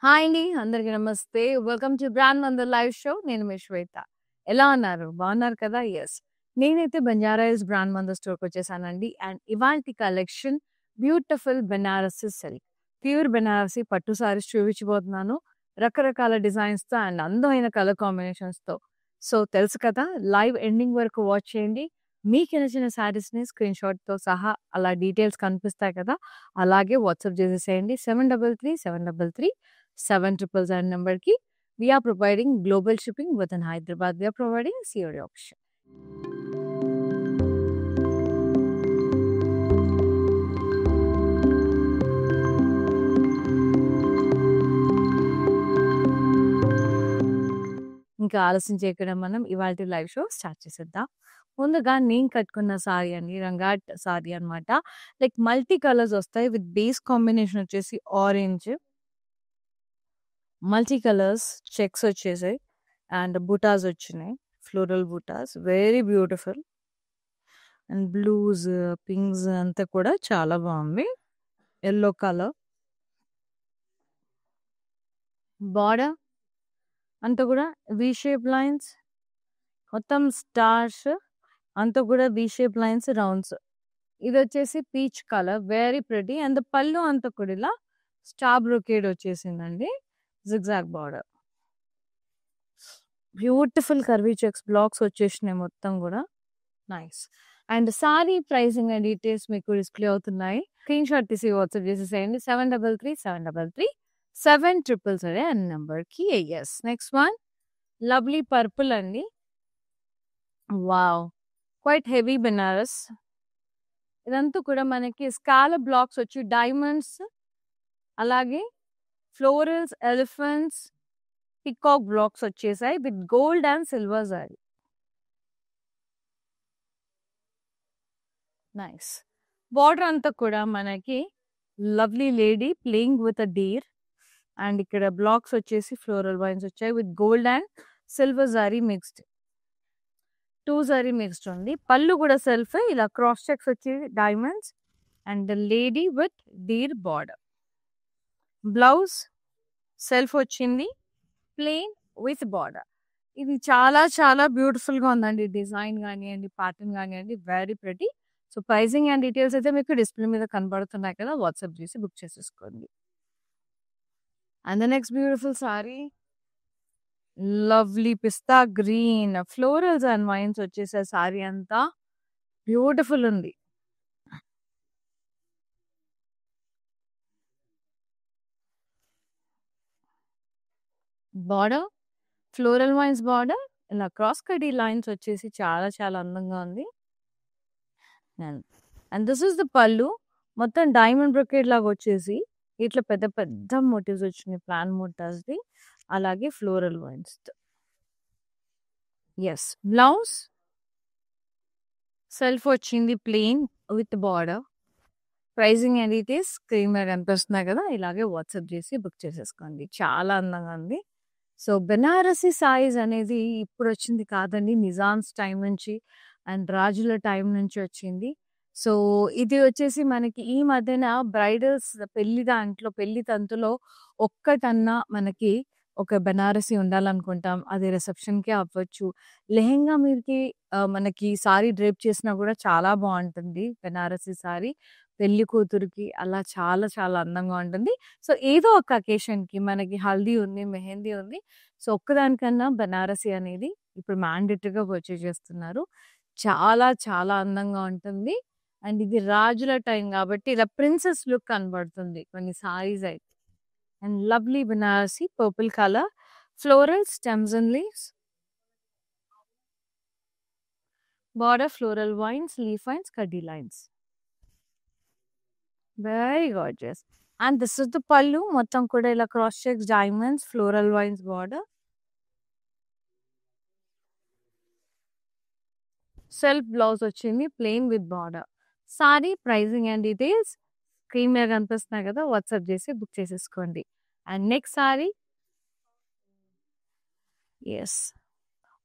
Hi అండి. అందరికి నమస్తే. Welcome to brand Mandir live show. నేను మీ శ్వేత. ఎలా ఉన్నారు? బాగున్నారు కదా? యెస్. నేనైతే బంజారా హిల్స్ బ్రాండ్ మందర్ స్టోర్‌కొచ్చేసానండి. అండ్ ఇవాల్టి collection beautiful Banarasi silk. Pure Banarasi పట్టు సారీస్ చూపించబోతున్నాను. రకరకాల డిజైన్స్‌తో అండ్ అందమైన కలర్ కాంబినేషన్స్‌తో. సో, తెలుసు కదా! లైవ్ ఎండింగ్ వరకు వాచ్ చేయండి. మీకు నచ్చిన శారీస్‌ని స్క్రీన్‌షాట్‌తో సహా అలా డీటెయిల్స్ కనిపిస్తాయి కదా! అలాగే వాట్సాప్ చేసేసేయండి. 7333 నెంబర్‌కి we are providing global shipping within Hyderabad. We are providing COD option. ఇంకా ఆలస్యం చేయకుండా మనం ఇవాల్టి లైవ్ షో స్టార్ట్ చేసేద్దాం. ముందుగా నేను కట్టుకున్న సారీ అండి. రంగాట్ సారీ అన్నమాట. లైక్ మల్టీ కలర్స్ వస్తాయి. విత్ బేస్ కాంబినేషన్ వచ్చేసి ఆరెంజ్, మల్టీ కలర్స్ చెక్స్ వచ్చేసాయి. అండ్ బూటాస్ వచ్చినాయి. Floral buttas. Very beautiful. And blues, pinks అంతా కూడా చాలా బాగుంది. Yellow colour. బార్డర్ అంతా కూడా వి షేప్ లైన్స్. మొత్తం స్టార్స్ అంతా కూడా వి షేప్ లైన్స్, రౌండ్స్. ఇది వచ్చేసి peach colour. Very pretty. And పళ్ళు అంతా కూడా ఇలా స్టార్ బ్రొకేడ్ వచ్చేసిందండి. Zigzag border. Beautiful curvy checks blocks వచ్చేసినాయి మొత్తం కూడా. Nice. And sari pricing and details మీకు డిస్ప్లే అవుతున్నాయి. స్క్రీన్ షాట్ తీసి వాట్సాప్ చేసేసేయండి. 733733 అనే నెంబర్కి. Yes. Next one lovely purple అండి. వావ్! Quite heavy Banaras. ఇదంతా కూడా మనకి స్కాలప్ బ్లాక్స్ వచ్చి డైమండ్స్, అలాగే ఫ్లోరల్స్, ఎలిఫెంట్స్, పికాక్ బ్లాక్స్ వచ్చేసాయి with gold and silver zari. Nice. Border అంతా కూడా మనకి lovely lady playing with a deer. And ఇక్కడ బ్లాక్స్ వచ్చేసి ఫ్లోరల్ వైన్స్ వచ్చాయి with gold and silver zari mixed. 2 zari mixed ఉంది. పళ్ళు కూడా సెల్ఫ్ ఇలా క్రాస్ చెక్స్ వచ్చి diamonds and lady with deer border. Blouse self వచ్చింది ప్లెయిన్ విత్ బార్డర్. ఇది చాలా చాలా బ్యూటిఫుల్ గా ఉందండి. డిజైన్ కానివ్వండి, ప్యాటర్న్ కానివ్వండి, very pretty. So pricing and details అయితే మీకు డిస్ప్లే మీద కనబడుతున్నాయి కదా, వాట్సాప్ చేసి బుక్ చేసేసుకోండి. And the next beautiful sorry lovely pista green florals and wines వచ్చేసే సారీ అంతా బ్యూటిఫుల్ ఉంది. బార్డర్ ఫ్లోరల్ వైన్స్ బార్డర్ ఇలా క్రాస్ కడీ లైన్స్ వచ్చేసి చాలా చాలా అందంగా ఉంది. అండ్ దిస్ ఇస్ ద పళ్ళు. మొత్తం డైమండ్ బ్రొకేడ్ లాగా వచ్చేసి ఇట్లా పెద్ద పెద్ద మోటివ్స్ వచ్చినాయి. ప్లాన్ మోటార్స్ది, అలాగే floral vines. Yes. Blouse self వచ్చింది plain with border. Pricing and details screen మీద కనిపిస్తున్నాయి కదా, ఇలాగే వాట్సాప్ చేసి బుక్ చేసేసుకోండి. చాలా అందంగా ఉంది. సో బెనారసి సారీస్ అనేది ఇప్పుడు వచ్చింది కాదండి, నిజామ్స్ టైం నుంచి అండ్ రాజుల టైం నుంచి వచ్చింది. సో ఇది వచ్చేసి మనకి ఈ మధ్యన బ్రైడల్స్ పెళ్లి దాంట్లో పెళ్లి తంతులో ఒక్కటన్నా మనకి ఒక బెనారసి ఉండాలనుకుంటాం. అది రిసెప్షన్‌కే అవ్వచ్చు. లెహెంగా మీదకి మనకి సారీ డ్రేప్ చేసినా కూడా చాలా బాగుంటుంది బెనారసి సారీ. పెళ్లి కూతురికి అలా చాలా చాలా అందంగా ఉంటుంది. సో ఏదో ఒక అకేషన్‌కి మనకి హల్దీ ఉంది, మెహందీ ఉంది. సో ఒక్కదానికన్నా బెనారసి అనేది ఇప్పుడు మ్యాండేటరీగా పర్చేజ్ చేస్తున్నారు. చాలా చాలా అందంగా ఉంటుంది. అండ్ ఇది రాజుల టైం కాబట్టి ఇలా ప్రిన్సెస్ లుక్ కనబడుతుంది కొన్ని సారీస్ అయితే. And lovely Banarasi purple colour floral stems and leaves. Border floral vines, leaf vines, కడ్డీ lines. Very gorgeous. And this is the పళ్ళు. మొత్తం కూడా ఇలా cross checks diamonds, floral vines border. Self blouse వచ్చింది plain with border. Sorry pricing and details screen మీద కనిపిస్తున్నాయి కదా, WhatsApp చేసి బుక్ చేసేసుకోండి. And next sorry. Yes.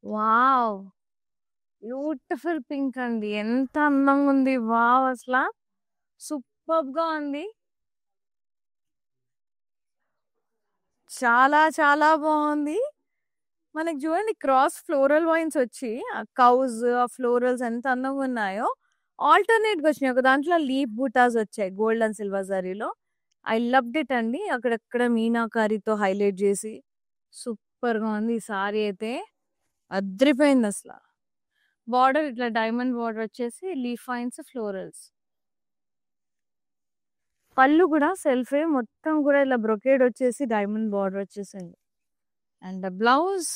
Wow! Beautiful pink అండి. ఎంత అందంగా ఉంది. వావ్! అసల సూపర్బ్‌గా ఉంది. చాలా చాలా బాగుంది. మనకి చూడండి క్రాస్ ఫ్లోరల్ వైన్స్ వచ్చి ఆ కౌస్ ఆ ఫ్లోరల్స్ ఎంత అందంగా ఉన్నాయో ఆల్టర్నేట్ గా వచ్చినాయి. ఒక దాంట్లో లీఫ్ బూటాస్ వచ్చాయి గోల్డ్ అండ్ సిల్వర్ జరీలో. ఐ లవ్డ్ ఇట్ అండి. అక్కడక్కడ మీనాకారితో హైలైట్ చేసి సూపర్ గా ఉంది. ఈ సారీ అయితే అద్రిపోయింది అసలు. బార్డర్ ఇట్లా డైమండ్ బార్డర్ వచ్చేసి లీఫ్ వైన్స్ ఫ్లోరల్స్. పళ్ళు కూడా సెల్ఫే మొత్తం కూడా ఇలా బ్రొకేడ్ వచ్చేసి డైమండ్ బార్డర్ వచ్చేసింది. And blouse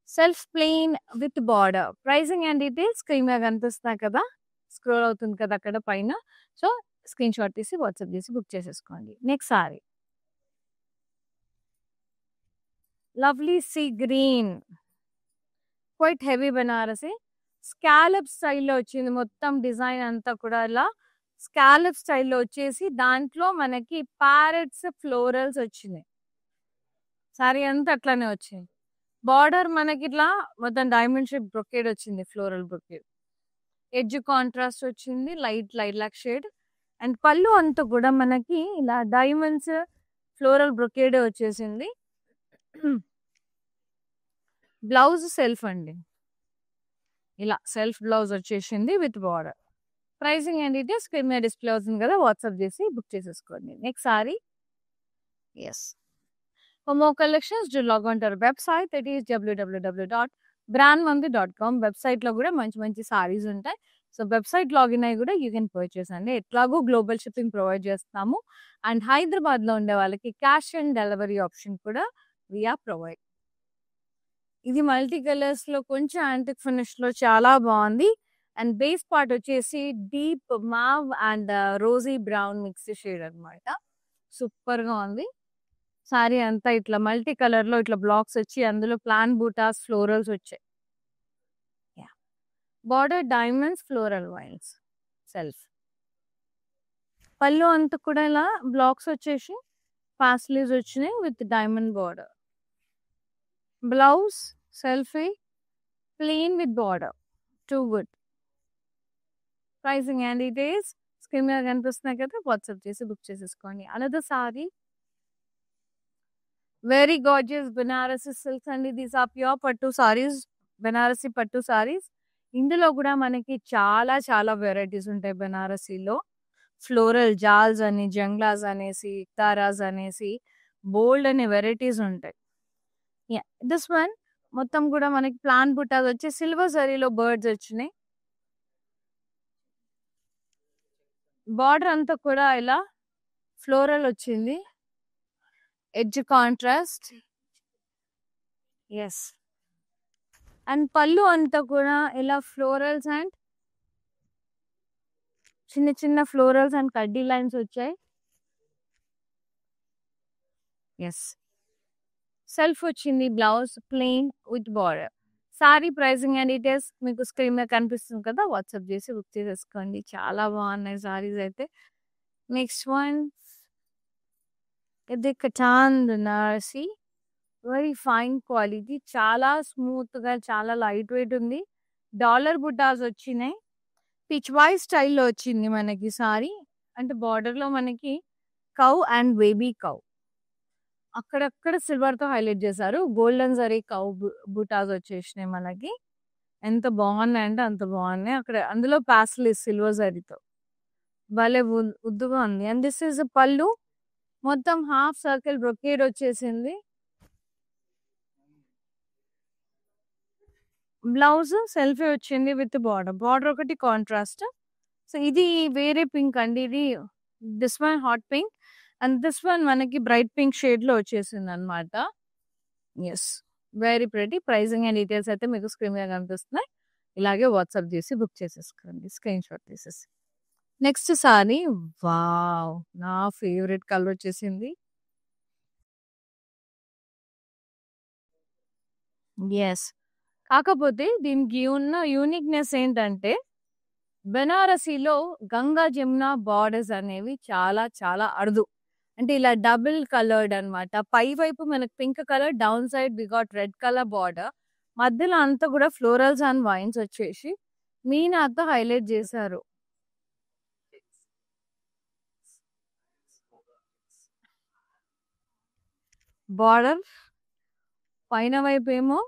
self plain with border. Pricing and details screen మీద కనిపిస్తున్నాయి కదా, స్క్రోల్ అవుతుంది కదా అక్కడ పైన. సో స్క్రీన్ షాట్ తీసి వాట్సాప్ చేసి బుక్ చేసేసుకోండి. Next sari lovely sea green, quite heavy Banarasi scallop స్టైల్లో వచ్చింది. మొత్తం డిజైన్ అంతా కూడా ఇలా స్కాలప్ స్టైల్లో వచ్చేసి దాంట్లో మనకి ప్యారెట్స్ ఫ్లోరల్స్ వచ్చినాయి. సారీ అంతా అట్లానే వచ్చింది. బార్డర్ మనకి ఇట్లా మొత్తం డైమండ్ షేప్ బ్రొకేడ్ వచ్చింది, ఫ్లోరల్ బ్రొకేడ్. ఎడ్జ్ కాంట్రాస్ట్ వచ్చింది, లైట్ లైలాక్ షేడ్. అండ్ పళ్ళు అంతా కూడా మనకి ఇలా డైమండ్స్ ఫ్లోరల్ బ్రొకేడ్ వచ్చేసింది. బ్లౌజ్ సెల్ఫ్ అండి, ఇలా సెల్ఫ్ బ్లౌజ్ వచ్చేసింది with border. Pricing and details screen మీద డిస్ప్లే అవుతుంది కదా, వాట్సాప్ చేసి బుక్ చేసేసుకోండి. Next sorry yes For more collections, do log on to our website. That is www.brandmamdi.com. Website లో కూడా మంచి మంచి సారీస్ ఉంటాయి. సో వెబ్సైట్ లాగిన్ అయ్యి కూడా యూ కెన్ పర్చేస్ అండి. ఎట్లాగో గ్లోబల్ షిప్పింగ్ ప్రొవైడ్ చేస్తాము. అండ్ హైదరాబాద్ లో ఉండే వాళ్ళకి క్యాష్ అండ్ డెలివరీ ఆప్షన్ కూడా వీఆర్ ప్రొవైడ్. ఇది మల్టీ కలర్స్ లో కొంచెం యాంటిక్ ఫినిష్ లో చాలా బాగుంది. అండ్ బేస్ పార్ట్ వచ్చేసి deep mauve and rosy brown mix shade అనమాట. సూపర్ గా ఉంది. సారీ అంతా ఇట్లా మల్టీ కలర్ లో ఇట్లా బ్లాక్స్ వచ్చి అందులో ప్లాన్ బూటాస్ ఫ్లోరల్స్ వచ్చాయి. Border diamonds floral wines self. పళ్ళు అంతా కూడా ఇలా బ్లాక్స్ వచ్చేసి పాస్లీస్ వచ్చినాయి with diamond border. Blouse selfie plain with border. Too good. Pricing and details screen మీద కనిపిస్తున్నాయి కదా, వాట్సాప్ చేసి బుక్ చేసేసుకోండి. Another sorry very gorgeous Banarasi silks అండి. దీస్ ఆర్ ప్యూర్ పట్టు సారీస్, బెనారసి పట్టు సారీస్. ఇందులో కూడా మనకి చాలా చాలా వెరైటీస్ ఉంటాయి బెనారసీలో. ఫ్లోరల్ జాల్స్ అని, జంగ్లాస్ అనేసి, ఇక్తారాస్ అనేసి బోల్డ్ అనే వెరైటీస్ ఉంటాయి. దిస్ వన్ మొత్తం కూడా మనకి ప్లాన్ బుట్టాస్ వచ్చి సిల్వర్ జరీలో బర్డ్స్ వచ్చినాయి. బార్డర్ అంతా కూడా ఇలా ఫ్లోరల్ వచ్చింది, ఎడ్జ్ కాంట్రాస్ట్. ఎస్. అండ్ పళ్ళు అంతా కూడా ఇలా ఫ్లోరల్స్ అండ్ చిన్న చిన్న ఫ్లోరల్స్ అండ్ కడ్డీ లైన్స్ వచ్చాయి. ఎస్. సెల్ఫ్ వచ్చింది, blouse plain with border. Sari pricing and details మీకు స్క్రీన్ మీద కనిపిస్తుంది కదా, వాట్సాప్ చేసి బుక్ చేసేసుకోండి. చాలా బాగున్నాయి సారీస్ అయితే. నెక్స్ట్ వన్ ఇది cotton Banarasi, very fine quality, చాలా స్మూత్ గా చాలా లైట్ వెయిట్ ఉంది. డాలర్ బుటాస్ వచ్చినాయి, పిచ్ వాయ్ స్టైల్లో వచ్చింది మనకి సారీ. అంటే బార్డర్ లో మనకి కౌ అండ్ బేబీ కౌ అక్కడక్కడ సిల్వర్ తో హైలైట్ చేశారు. గోల్డెన్ జరీ కౌ బుటాస్ వచ్చేసినాయి మనకి. ఎంత బాగున్నాయి అంటే అంత బాగున్నాయి. అక్కడ అందులో ప్యాస్లీ సిల్వర్ జరీతో భలే ఉద్దుగా ఉంది. అండ్ దిస్ ఇస్ పళ్ళు, మొత్తం హాఫ్ సర్కిల్ బ్రొకేడ్ వచ్చేసింది. బ్లౌజ్ సెల్ఫీ వచ్చింది విత్ బార్డర్. బార్డర్ ఒకటి కాంట్రాస్ట్. సో ఇది వేరే పింక్ అండి, ఇది this one hot pink and this one మనకి బ్రైట్ పింక్ షేడ్ లో వచ్చేసింది అనమాట. Yes, very pretty. Pricing and details అయితే మీకు స్క్రీన్ మీద కనిపిస్తున్నాయి. ఇలాగే వాట్సాప్ చేసి బుక్ చేసేసుకోండి, స్క్రీన్ షాట్ తీసేసి. నెక్స్ట్ సారీ, వావ్, నా ఫేవరెట్ కలర్ వచ్చేసింది. ఎస్, కాకపోతే దీనికి ఉన్న యూనిక్నెస్ ఏంటంటే బెనారసీలో గంగా జమున బార్డర్స్ అనేవి చాలా చాలా అరుదు. అంటే ఇలా డబుల్ కలర్డ్ అనమాట. పై వైపు మనకు pink colour, down side we got red colour border. మధ్యలో అంతా కూడా ఫ్లోరల్స్ అండ్ వైన్స్ వచ్చేసి మీనాతో హైలైట్ చేశారు. బార్డర్ పైన వైపు ఏమో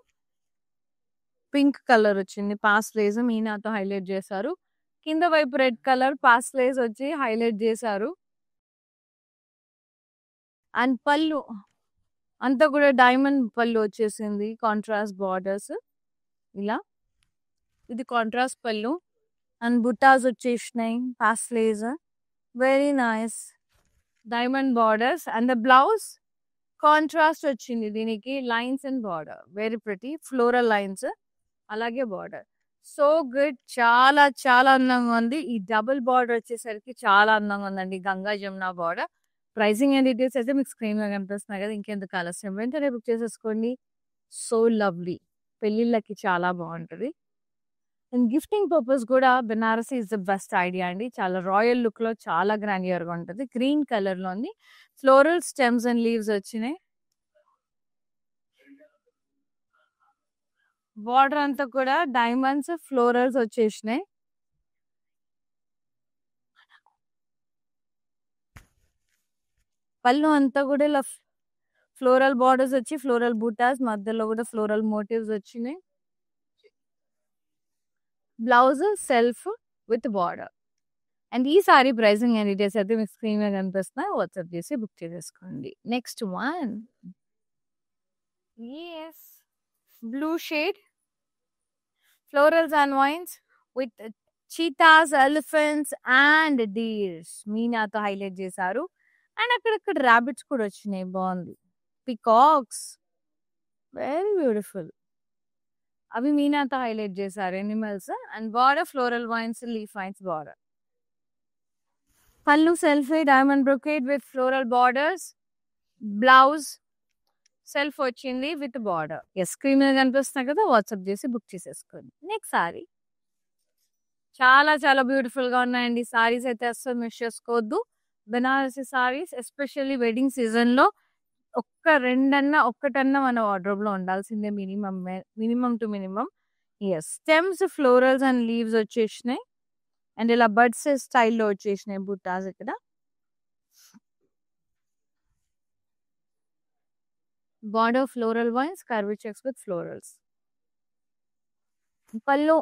పింక్ కలర్ వచ్చింది. పాస్లేజ్ మీనాతో హైలైట్ చేశారు. కింద వైపు రెడ్ కలర్ పాస్లేజ్ వచ్చి హైలైట్ చేశారు. అండ్ పళ్ళు అంతా కూడా డైమండ్ పళ్ళు వచ్చేసింది. కాంట్రాస్ట్ బార్డర్స్ ఇలా. ఇది కాంట్రాస్ట్ పళ్ళు అండ్ బుట్టాస్ వచ్చేసినాయి. Paisleys very nice. Diamond borders and the blouse contrast వచ్చింది. దీనికి lines and border very pretty floral lines అలాగే బార్డర్ సో గుడ్. చాలా చాలా అందంగా ఉంది. ఈ డబుల్ బార్డర్ వచ్చేసరికి చాలా అందంగా ఉందండి. Ganga Jamuna border. Pricing and details అయితే మీకు స్క్రీన్ లో కనిపిస్తున్నాయి కదా. ఇంకెందుకు ఆలస్యం వెంటనే బుక్ చేసేసుకోండి. So lovely. పెళ్ళిళ్ళకి చాలా బాగుంటుంది. అండ్ గిఫ్టింగ్ పర్పస్ కూడా Banarasi is the best idea అండి. చాలా రాయల్ లుక్ లో చాలా గ్రాండియర్ గా ఉంటుంది. గ్రీన్ కలర్ లో ఉంది. ఫ్లోరల్ స్టెమ్స్ అండ్ లీవ్స్ వచ్చినాయి. బార్డర్ అంతా కూడా డైమండ్స్ ఫ్లోరల్స్ వచ్చేసినాయి. పళ్ళు అంతా కూడా ఇలా ఫ్లోరల్ బార్డర్స్ వచ్చి ఫ్లోరల్ బూటాస్ మధ్యలో కూడా ఫ్లోరల్ మోటివ్స్ వచ్చినాయి. Blouse self with border. And ఈ సారీ ప్రైసింగ్ అండ్ డీటెయిల్స్ అయితే మీకు స్క్రీన్ మీద కనిపిస్తున్నాయి. వాట్సాప్ చేసి బుక్ చేసేసుకోండి. Next one blue shade florals and vines with cheetahs elephants and deers మీనాతో హైలైట్ చేశారు. అండ్ అక్కడక్కడ ర్యాబిట్స్ కూడా వచ్చినాయి. బాగుంది. Peacocks very beautiful. అవి మీనాతో హైలైట్ చేశారు animals. And border floral vines leaf vines border. పళ్ళు సెల్ఫీ diamond brocade with floral borders. Blouse self వచ్చింది విత్ బార్డర్. స్క్రీన్ మీద కనిపిస్తున్నాయి కదా. వాట్సాప్ చేసి బుక్ చేసేసుకోండి. నెక్స్ట్ సారీ చాలా చాలా బ్యూటిఫుల్ గా ఉన్నాయండి. సారీస్ అయితే అస్సలు మిస్ చేసుకోవద్దు. Banarasi saris especially wedding season లో ఒక్కటన్నా మన వార్డ్రోబ్ లో ఉండాల్సిందే. Minimum two minimum. Stems florals and leaves వచ్చేసినాయి. అండ్ ఇలా బర్డ్స్ స్టైల్లో వచ్చేసినాయి బుట్టాస్ ఇక్కడ. Border floral vines curvy checks with florals. Pallu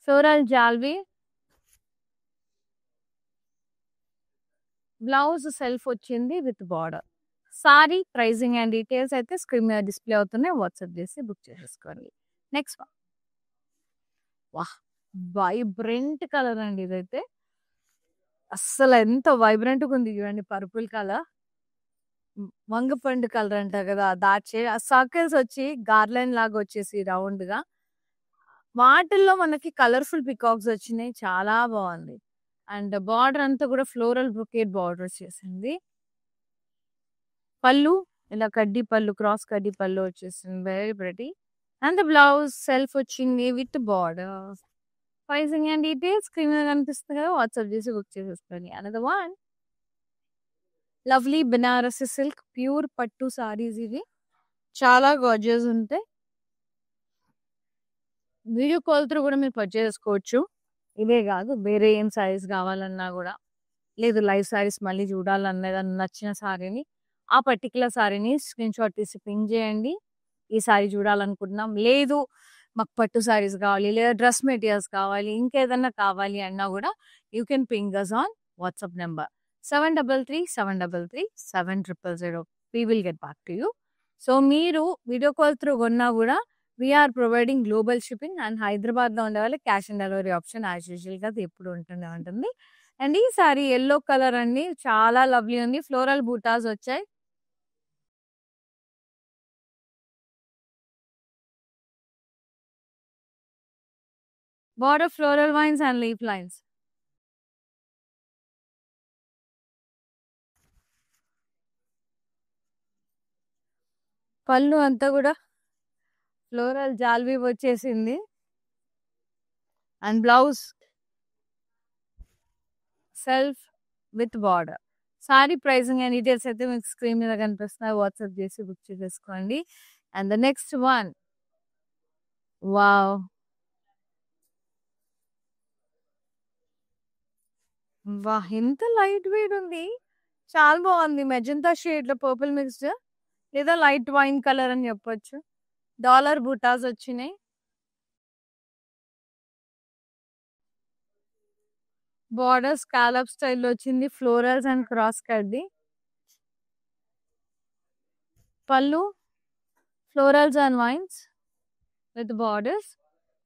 floral జాల్వి. బ్లౌజ్ సెల్ఫ్ వచ్చింది with border. Sorry pricing and details అయితే స్క్రీన్ మీద డిస్ప్లే అవుతున్నాయి. వాట్సాప్ చేసి బుక్ చేసేసుకోండి. నెక్స్ట్ వాహ్ వైబ్రెంట్ కలర్ అండి. ఇదైతే అస్సలు ఎంత వైబ్రెంట్ గా ఉంది చూడండి. పర్పుల్ కలర్ వంగపండు కలర్ అంటారు కదా. దాచే ఆ సర్కిల్స్ వచ్చి గార్లెండ్ లాగా వచ్చేసి రౌండ్ గా వాటిల్లో మనకి కలర్ఫుల్ పికాక్స్ వచ్చినాయి. చాలా బాగుంది. అండ్ బార్డర్ అంతా కూడా ఫ్లోరల్ బ్రొకేట్ బార్డర్ వచ్చేసింది. పళ్ళు ఇలా కడ్డీ పళ్ళు క్రాస్ కడ్డీ పళ్ళు వచ్చేసింది. Very pretty. And the blouse self వచ్చింది with border. Pricing and details screen మీద కనిపిస్తుంది కదా. వాట్సాప్ చేసి బుక్ చేసేసుకోండి. Another one lovely Banarasi silk pure పట్టు సారీస్. ఇవి చాలా గార్జియస్ ఉంటాయి. వీడియో కాల్ త్రూ కూడా మీరు పర్చేస్ చేసుకోవచ్చు. ఇవే కాదు వేరే ఏం సారీస్ కావాలన్నా కూడా, లేదు లైవ్ సారీస్ మళ్ళీ చూడాలన్నది నచ్చిన సారీని ఆ పర్టికులర్ సారీని స్క్రీన్ షాట్ తీసి పింక్ చేయండి. ఈ సారీ చూడాలనుకుంటున్నాం, లేదు మాకు పట్టు సారీస్ కావాలి, లేదా డ్రెస్ మెటీరియల్స్ కావాలి, ఇంకేదన్నా కావాలి అన్నా కూడా you can ping us on WhatsApp number 7337337000. We will get back to you. So మీరు వీడియో కాల్ త్రూ కొన్నా కూడా we are providing global shipping. And Hyderabad లో ఉండే వాళ్ళకి cash on delivery option as usual గా ఎప్పుడు ఉంటూనే ఉంటుంది. అండ్ ఈ సారీ ఎల్లో కలర్ అండి, చాలా లవ్లీ ఉంది. ఫ్లోరల్ బూటాస్ వచ్చాయి. Border floral vines and leaf lines. పళ్ళు అంతా కూడా ఫ్లోరల్ జాల్వీ వచ్చేసింది. And blouse self with border. Sari pricing and details అయితే మీకు స్క్రీన్ మీద కనిపిస్తున్నాయి. వాట్సాప్ చేసి బుక్ చేసేసుకోండి. And the next one wow వా ఎంత లైట్ వెయిట్ ఉంది. చాలా బాగుంది. మెజంతా షేడ్ లో పర్పుల్ మిక్స్డ్ లేదా లైట్ వైన్ కలర్ అని చెప్పొచ్చు. డాలర్ బుటాస్ వచ్చినాయి. బార్డర్ స్కాలప్ స్టైల్ వచ్చింది. ఫ్లోరల్స్ అండ్ క్రాస్ కడ్ది. పళ్ళు florals and vines with borders.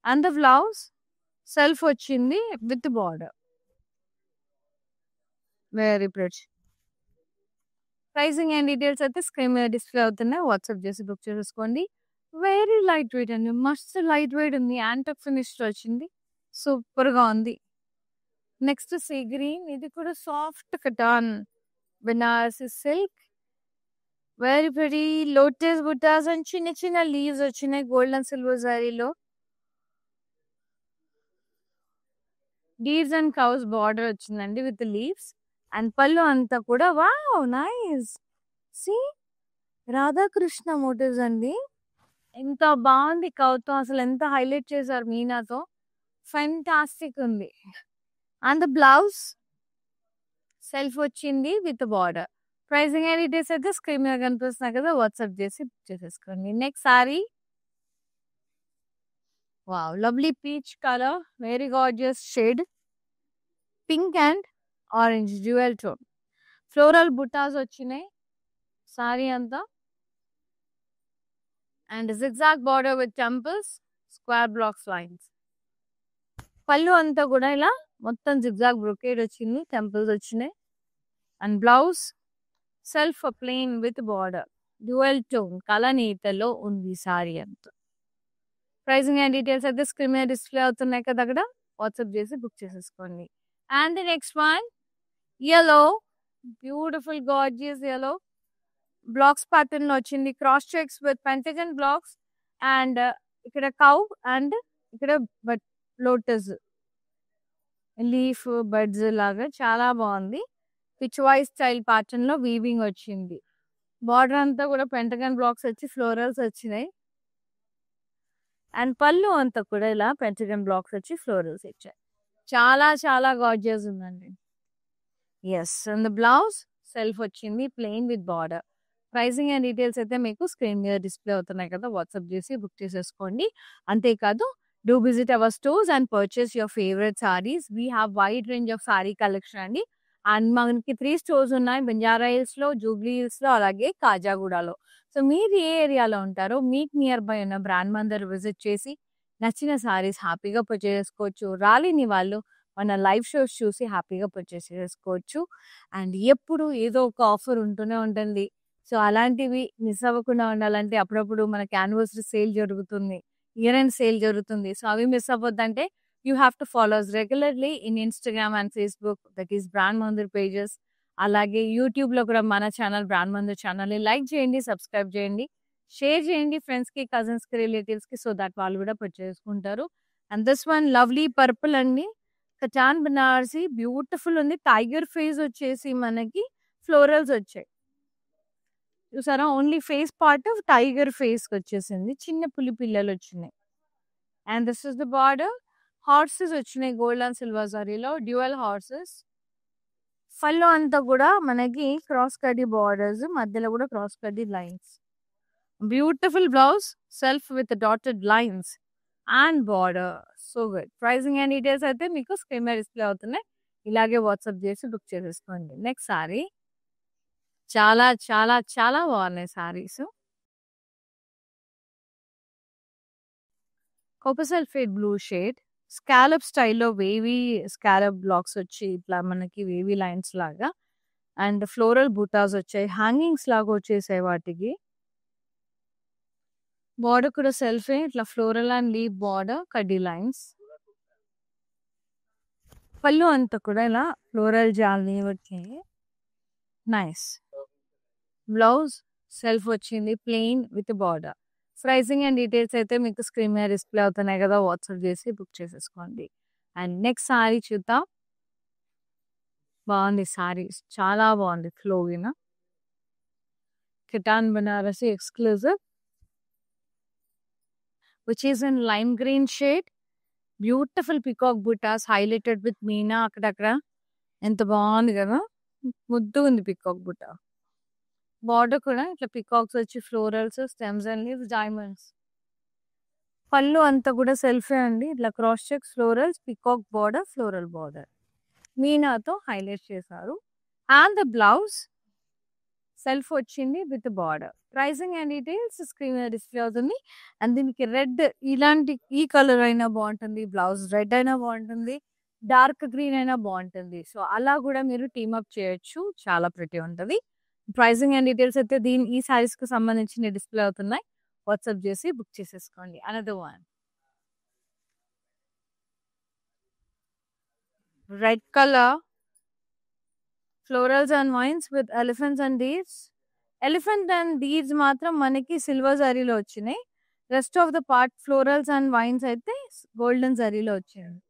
And the blouse self వచ్చింది with border. Very pretty. Pricing and details అయితే స్క్రీన్ మీద డిస్ప్లే అవుతున్నాయి. వాట్సాప్ చేసి బుక్ చేసుకోండి. వెరీ లైట్ వెయిట్ అండి. మస్తు లైట్ వెయిట్ ఉంది. యాంటక్ ఫినిష్ వచ్చింది. సూపర్ గా ఉంది. Next sea green. ఇది కూడా soft cotton Banarasi silk. Very pretty. Lotus బుటాస్ అండ్ చిన్న చిన్న లీవ్స్ వచ్చినాయి గోల్డ్ అండ్ సిల్వర్ జరీలో. డీర్స్ అండ్ కౌస్ బార్డర్ వచ్చిందండి విత్ లీవ్స్. అండ్ పళ్ళు అంతా కూడా wow nice. See Radhakrishna motifs అండి. ఎంత బాగుంది. కౌతో అసలు ఎంత హైలైట్ చేశారు మీనాతో. ఫెంటాస్టిక్ ఉంది. అండ్ ద బ్లౌజ్ సెల్ఫ్ వచ్చింది with border. Pricing and details అయితే స్క్రీన్ మీద కనిపిస్తున్నాయి కదా. వాట్సాప్ చేసి బుక్ చేసేసుకోండి. Next sari. Wow lovely peach colour. Very gorgeous shade. Pink and orange dual tone. Floral బుటాస్ వచ్చినాయి సారీ అంతా. And zigzag border with temples, square blocks lines. పళ్ళు అంతా కూడా ఇలా మొత్తం zigzag brocade వచ్చింది. టెంపుల్స్ వచ్చినాయి. And blouse self plain with border. Dual tone కలనీతలో ఉంది సారీ అంతా. ప్రైసింగ్ అండ్ డీటెయిల్స్ అయితే స్క్రీన్ మీద డిస్ప్లే అవుతున్నాయి కదా. అక్కడ వాట్సాప్ చేసి బుక్ చేసేసుకోండి. And next one yellow. Beautiful gorgeous yellow. Blocks pattern లో వచ్చింది. Cross checks with pentagon blocks. And ఇక్కడ కౌ అండ్ ఇక్కడ లోటస్ లీఫ్ బర్డ్స్ లాగా చాలా బాగుంది. పిచ్ వైస్ స్టైల్ ప్యాటర్న్ లో వీవింగ్ వచ్చింది. బార్డర్ అంతా కూడా పెంటగన్ బ్లాక్స్ వచ్చి ఫ్లోరల్స్ వచ్చినాయి. అండ్ పళ్ళు అంతా కూడా ఇలా పెంటగన్ బ్లాక్స్ వచ్చి ఫ్లోరల్స్ ఇచ్చాయి. చాలా చాలా గార్జియస్ ఉందండి. ఎస్. అండ్ బ్లౌజ్ సెల్ఫ్ వచ్చింది plain with border. Pricing and details అయితే మీకు స్క్రీన్ మీద డిస్ప్లే అవుతున్నాయి కదా. వాట్సాప్ చేసి బుక్ చేసేసుకోండి. అంతేకాదు do visit our stores and purchase your favourite saris. We have wide range of sorry collection అండి. అండ్ మనకి 3 స్టోర్స్ ఉన్నాయి. బంజారా హిల్స్ లో, జూబ్లీ హిల్స్ లో, అలాగే కాజాగూడలో. సో మీరు ఏ ఏరియాలో ఉంటారో మీకు నియర్ బై ఉన్న బ్రాండ్ మందర్ విజిట్ చేసి నచ్చిన సారీస్ హ్యాపీగా పర్చేస్ చేసుకోవచ్చు. రాలేని వాళ్ళు మన లైవ్ షోస్ చూసి హ్యాపీగా పర్చేస్ చేసుకోవచ్చు. అండ్ ఎప్పుడు ఏదో ఒక ఆఫర్ ఉంటూనే ఉంటుంది. సో అలాంటివి మిస్ అవ్వకుండా ఉండాలంటే అప్పుడప్పుడు మనకి యానివర్సరీ సేల్ జరుగుతుంది. ఇయర్ ఎండ్ సేల్ జరుగుతుంది. సో అవి మిస్ అవ్వద్దంటే you have to follow us regularly in Instagram and Facebook, that is brand Mandir pages. అలాగే యూట్యూబ్ లో కూడా మన ఛానల్ బ్రాండ్ మందిర్ ఛానల్ ని లైక్ చేయండి, సబ్స్క్రైబ్ చేయండి, షేర్ చేయండి ఫ్రెండ్స్ కి, కజిన్స్ కి, రిలేటివ్స్ కి. సో దట్ వాళ్ళు కూడా పర్చేస్ చేసుకుంటారు. And this one lovely purple అండి. కటాన్ బనారసి బ్యూటిఫుల్ ఉంది. టైగర్ ఫేస్ వచ్చేసి మనకి ఫ్లోరల్స్ వచ్చాయి చూసారా. Only face part tiger face వచ్చేసింది. చిన్న పులి పిల్లలు వచ్చినాయి. And this is the border. Horses వచ్చినాయి గోల్డ్ అండ్ సిల్వర్ జరీలో. Dual horses. పళ్ళు అంతా కూడా మనకి క్రాస్ కడ్డీ బార్డర్స్, మధ్యలో కూడా క్రాస్ కడ్డీ lines. Beautiful blouse self with dotted lines and border. So good. Pricing and details అయితే మీకు స్క్రీన్ మీద డిస్ప్లే అవుతున్నాయి. ఇలాగే వాట్సాప్ చేసి బుక్ చేసేసుకోండి. Next sorry. చాలా చాలా చాలా బాగున్నాయి saris. Copper sulphate blue shade. Scallop స్టైల్లో వేవీ స్కాలప్ బ్లాక్స్ వచ్చి ఇట్లా మనకి వేవీ లైన్స్ లాగా. అండ్ ఫ్లోరల్ బూటాస్ వచ్చాయి. హ్యాంగింగ్స్ లాగా వచ్చేసాయి వాటికి. బార్డర్ కూడా సెల్ఫే ఇట్లా ఫ్లోరల్ అండ్ లీవ్ బార్డర్, కడ్డీ లైన్స్. పళ్ళు అంతా కూడా ఇలా ఫ్లోరల్ జాలీ వచ్చాయి. నైస్. బ్లౌజ్ సెల్ఫ్ వచ్చింది plain with border. Pricing and details అయితే మీకు స్క్రీన్ మీద డిస్ప్లే అవుతున్నాయి కదా. వాట్సాప్ చేసి బుక్ చేసేసుకోండి. అండ్ నెక్స్ట్ సారీ చూద్దాం. బాగుంది సారీస్, చాలా బాగుంది. ఫ్లోగిన cotton Banarasi exclusive which is in lime green shade. Beautiful peacock బుటాస్ హైలైటెడ్ విత్ మీనా అక్కడక్కడ. ఎంత బాగుంది కదా. ముద్దు ఉంది పికాక్ బుటా. బార్డర్ కూడా ఇట్లా పికాక్స్ వచ్చి florals, stems and leaves, diamonds. పళ్ళు అంతా కూడా సెల్ఫే అండి. ఇట్లా cross checks, florals, peacock border, floral border మీనాతో హైలైట్ చేశారు. అండ్ ద బ్లౌజ్ సెల్ఫ్ వచ్చింది with border. Pricing and details screen మీద డిస్ప్లే అవుతుంది. అండ్ దీనికి రెడ్ ఇలాంటి ఈ కలర్ అయినా బాగుంటుంది, బ్లౌజ్ రెడ్ అయినా బాగుంటుంది, డార్క్ గ్రీన్ అయినా బాగుంటుంది. సో అలా కూడా మీరు టీమప్ చేయొచ్చు, చాలా ప్రిటీ ఉంటుంది. ప్రైసింగ్ అండ్ డీటెయిల్స్ అయితే ఈ సారీస్ కి సంబంధించి డిస్ప్లే అవుతున్నాయి. వాట్సాప్ చేసి బుక్ చేసేసుకోండి. Another one red colour florals and vines with elephants and deeds. Elephant and deeds మాత్రం మనకి సిల్వర్ జరీలో వచ్చినాయి. Rest of the part florals and wines అయితే గోల్డెన్ జరీలో వచ్చింది.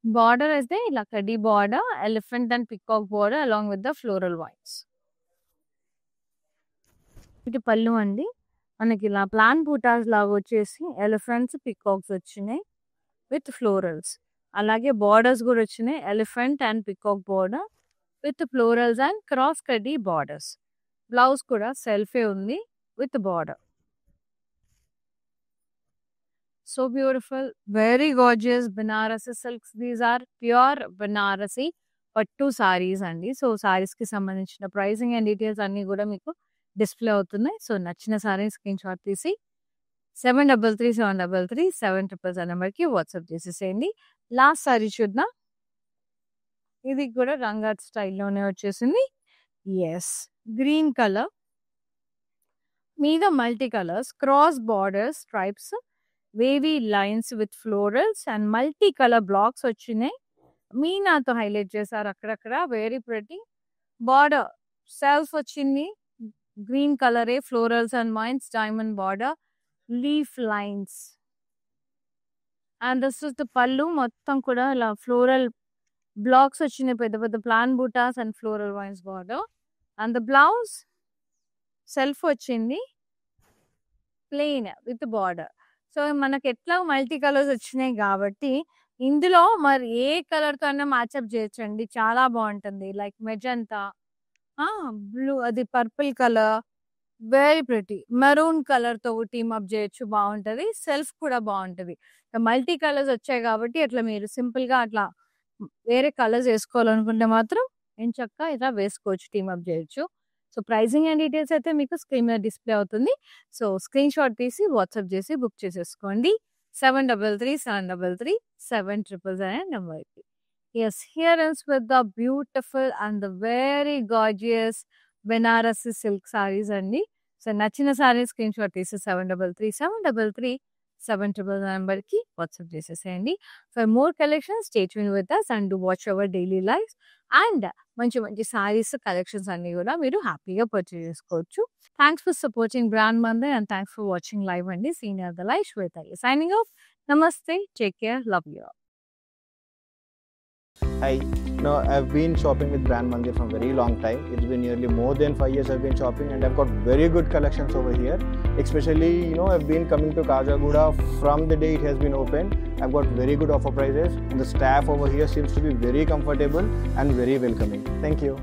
బార్డర్ అయితే ఇలా కడ్డీ border, elephant and peacock border along with the floral wines. ఇది పళ్ళు అండి. మనకి ఇలా ప్లాన్ బూటాస్ లాగా వచ్చేసి ఎలిఫెంట్స్, పికాక్స్ వచ్చినాయి విత్ ఫ్లోరల్స్. అలాగే బార్డర్స్ కూడా వచ్చినాయి. Elephant and peacock border with florals and cross కడ్డీ బార్డర్స్. బ్లౌజ్ కూడా సెల్ఫే ఉంది with border. So beautiful, very gorgeous Banarasi silks. These are pure Banarasi పట్టు సారీస్ అండి. సో సారీస్ కి సంబంధించిన ప్రైసింగ్ అండ్ డీటెయిల్స్ అన్ని కూడా మీకు డిస్ప్లే అవుతున్నాయి. సో నచ్చిన సారీ స్క్రీన్ షాట్ తీసి 733733 నెంబర్కి వాట్సాప్ చేసేసేయండి. లాస్ట్ సారీ చూద్దాం. ఇది కూడా రంగాట్ స్టైల్లోనే వచ్చేసింది. ఎస్, గ్రీన్ కలర్ మీద multi colours, cross borders, stripes, wavy lines with florals and multi colour blocks వచ్చినాయి. మీనాతో హైలైట్ చేశారు అక్కడక్కడ. Very pretty. బార్డర్ సెల్ఫ్ వచ్చింది గ్రీన్ కలరే, florals and wines, diamond border, leaf lines. And this is the పళ్ళు. మొత్తం కూడా ఇలా ఫ్లోరల్ బ్లాక్స్ వచ్చినాయి, పెద్ద పెద్ద plan buttas and floral vines border. And the blouse self వచ్చింది ప్లెయిన్ విత్ బార్డర్. సో మనకి ఎట్లా మల్టీ కలర్స్ వచ్చినాయి కాబట్టి ఇందులో మరి ఏ కలర్తో అయినా మ్యాచ్అప్ చేయొచ్చండి, చాలా బాగుంటుంది. లైక్ మెజంతా, బ్లూ, అది purple colour, very pretty. Maroon కలర్తో టీమ్ అప్ చేయొచ్చు, బాగుంటుంది. సెల్ఫ్ కూడా బాగుంటుంది. మల్టీ కలర్స్ వచ్చాయి కాబట్టి అట్లా మీరు సింపుల్గా అట్లా వేరే కలర్స్ వేసుకోవాలనుకుంటే మాత్రం ఎంచక్కా ఇలా వేసుకోవచ్చు, టీమ్ అప్ చేయొచ్చు. సో ప్రైసింగ్ అండ్ డీటెయిల్స్ అయితే మీకు స్క్రీన్ మీద డిస్ప్లే అవుతుంది. సో స్క్రీన్ షాట్ తీసి వాట్సాప్ చేసి బుక్ చేసేసుకోండి. 733733 నెంబర్కి. Yes, here is with the beautiful and the very gorgeous Banarasi silk sarees అండి. సో నచ్చిన సారీ స్క్రీన్ షాట్ తీసి 733733 నెంబర్కి వాట్సాప్ చేసేసేయండి. For more collections stay tune with us and do watch our daily life. And మంచి మంచి saris collections అన్ని కూడా మీరు హ్యాపీగా పర్చేజ్ చేసుకోవచ్చు. Thanks for supporting brand Mandir and thanks for watching live అండి. సీనియర్ ద లైఫ్ శ్వేత సైనింగ్ ఆఫ్. నమస్తే, take care, love you. Hi, no, I've been shopping with Brand Mandir from very long time. It's been nearly more than 5 years I've been shopping, and I've got very good collections over here. Especially, I've been coming to Kajagoda from the day it has been opened. I've got very good offer prices, and the staff over here seems to be very comfortable and very welcoming. Thank you.